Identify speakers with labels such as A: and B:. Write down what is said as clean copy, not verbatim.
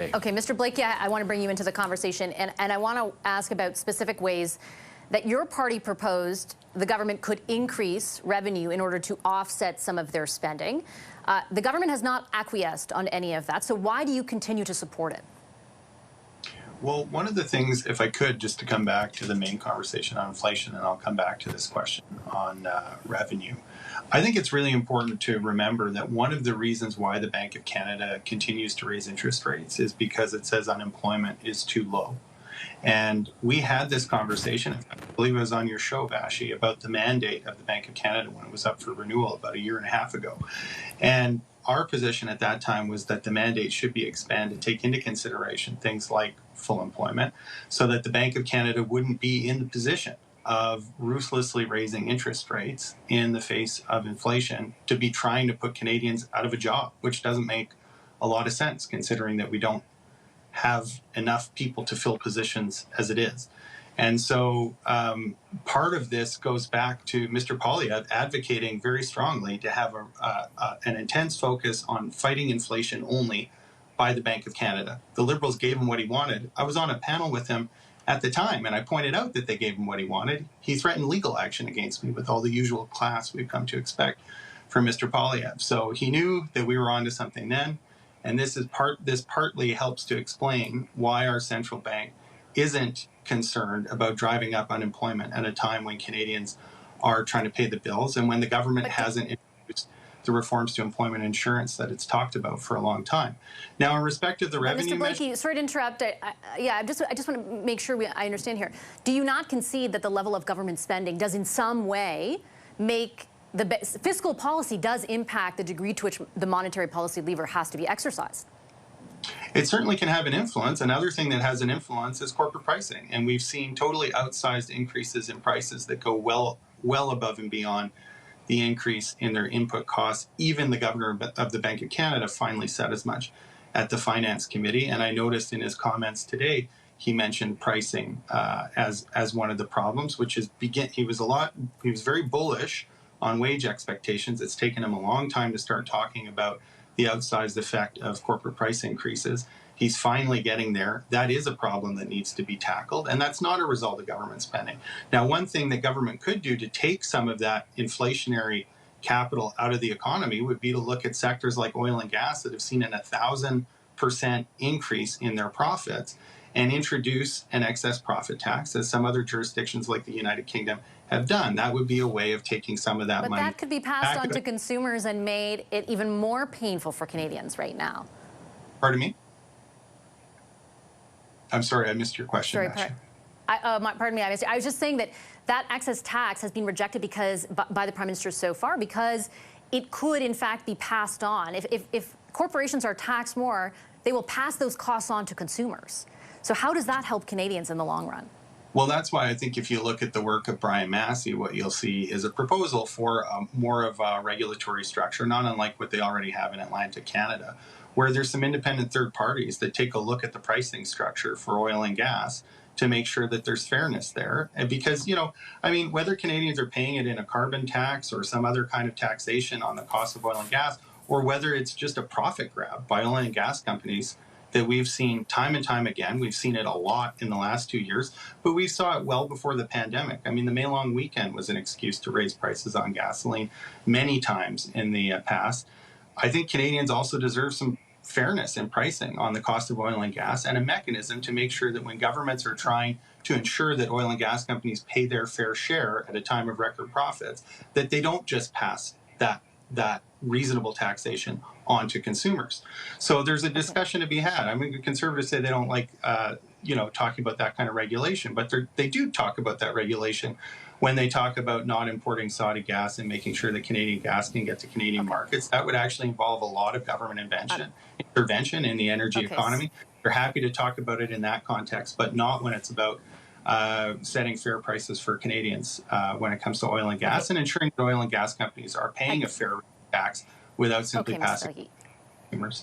A: Okay, Mr. Blaikie, I want to bring you into the conversation, and I want to ask about specific ways that your party proposed the government could increase revenue in order to offset some of their spending. The government has not acquiesced on any of that, so why do you continue to support it?
B: Well, one of the things, if I could, just to come back to the main conversation on inflation, and I'll come back to this question on revenue. I think it's really important to remember that one of the reasons why the Bank of Canada continues to raise interest rates is because it says unemployment is too low. And we had this conversation, I believe it was on your show, Vashi, about the mandate of the Bank of Canada when it was up for renewal about 1.5 years ago. And our position at that time was that the mandate should be expanded, take into consideration things like full employment, so that the Bank of Canada wouldn't be in the position of ruthlessly raising interest rates in the face of inflation to be trying to put Canadians out of a job, which doesn't make a lot of sense considering that we don't have enough people to fill positions as it is. And so part of this goes back to Mr. Poilievre advocating very strongly to have an intense focus on fighting inflation only by the Bank of Canada. The Liberals gave him what he wanted. I was on a panel with him at the time, and I pointed out that they gave him what he wanted. He threatened legal action against me with all the usual class we've come to expect from Mr. Poilievre. So he knew that we were onto something then, and this partly helps to explain why our central bank isn't concerned about driving up unemployment at a time when Canadians are trying to pay the bills and when the government hasn't introduced the reforms to employment insurance that it's talked about for a long time. Now, in respect of the revenue...
A: Mr. Blaikie, sorry to interrupt. I just want to make sure I understand here. Do you not concede that the level of government spending does in some way make fiscal policy does impact the degree to which the monetary policy lever has to be exercised?
B: It certainly can have an influence. Another thing that has an influence is corporate pricing. And we've seen totally outsized increases in prices that go well above and beyond the increase in their input costs. Even the governor of the Bank of Canada finally said as much at the Finance Committee. And I noticed in his comments today, he mentioned pricing as one of the problems, which is he was very bullish on wage expectations. It's taken him a long time to start talking about the outsized effect of corporate price increases. He's finally getting there. That is a problem that needs to be tackled, and that's not a result of government spending. Now, one thing that government could do to take some of that inflationary capital out of the economy would be to look at sectors like oil and gas that have seen an 1,000% increase in their profits and introduce an excess profit tax, as some other jurisdictions like the United Kingdom have done. That would be a way of taking some of that money.
A: But that could be passed on to consumers and made it even more painful for Canadians right now.
B: Pardon me? I'm sorry, I missed your question.
A: Sorry, pardon me, I missed it. I was just saying that excess tax has been rejected by the Prime Minister so far because it could, in fact, be passed on. If corporations are taxed more, they will pass those costs on to consumers. So how does that help Canadians in the long run?
B: Well, that's why I think if you look at the work of Brian Massey, what you'll see is a proposal for more of a regulatory structure, not unlike what they already have in Atlantic Canada, where there's some independent third parties that take a look at the pricing structure for oil and gas to make sure that there's fairness there. And because, whether Canadians are paying it in a carbon tax or some other kind of taxation on the cost of oil and gas, or whether it's just a profit grab by oil and gas companies that we've seen time and time again. We've seen it a lot in the last 2 years, but we saw it well before the pandemic. The May long weekend was an excuse to raise prices on gasoline many times in the past. I think Canadians also deserve some fairness in pricing on the cost of oil and gas and a mechanism to make sure that when governments are trying to ensure that oil and gas companies pay their fair share at a time of record profits, that they don't just pass that reasonable taxation on to consumers. So there's a discussion to be had. Conservatives say they don't like, talking about that kind of regulation, but they do talk about that regulation when they talk about not importing Saudi gas and making sure that Canadian gas can get to Canadian markets. That would actually involve a lot of government intervention in the energy economy. They're happy to talk about it in that context, but not when it's about setting fair prices for Canadians when it comes to oil and gas and ensuring that oil and gas companies are paying a fair tax without simply passing consumers.